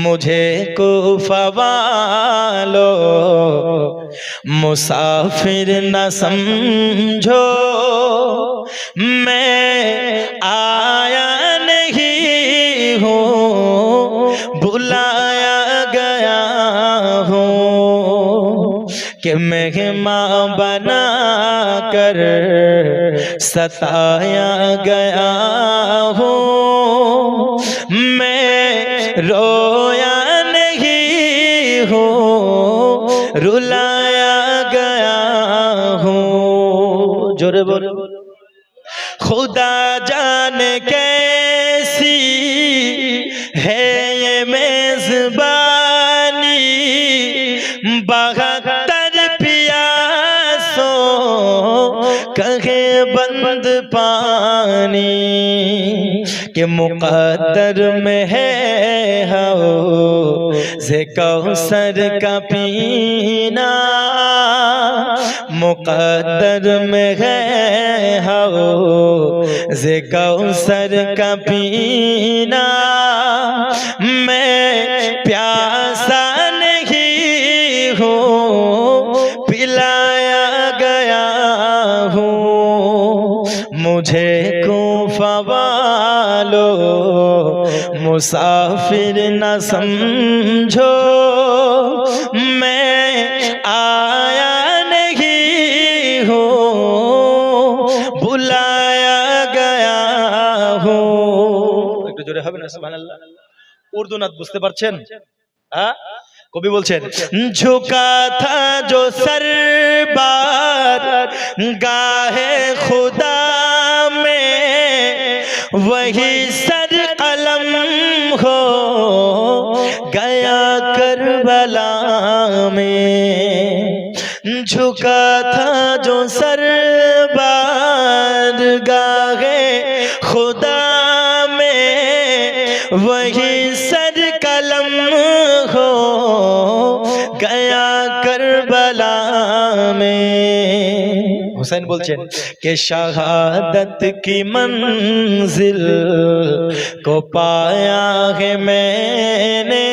مجھے کوفہ والو مسافر نہ سمجھو، میں آیا نہیں ہوں بلایا گیا ہوں، کہ مہمان بنا کر ستایا گیا ہوں، میں رویا نہیں ہوں رلایا گیا ہوں۔ جورے بولو۔ خدا جانے کیسی ہے یہ میزبانی، بہتر پیاسوں کہے بند پانی، کہ مقدر میں ہے حوض کوثر کا پینا، مقدر میں ہے حوض کوثر کا پینا، میں پیاسا نہیں ہوں پلایا گیا ہوں، مجھے کوفہ والو مسافر نہ سمجھو، میں آیا نہیں ہوں بلایا گیا ہوں۔ একটু জোরে হবে না সুবহানাল্লাহ? উর্দু নাত বুঝতে পারছেন? হ্যাঁ, কবি বলছেন ঝুকা থা জো সরবার গাহে খুদা মে وہی سر قلم ہو گیا کربلا میں، جھکا تھا جو سر بارگاہ خدا میں وہی سر قلم ہو گیا کربلا میں۔ حسین بولچین کہ شہادت کی منزل کو پایا ہے میں نے،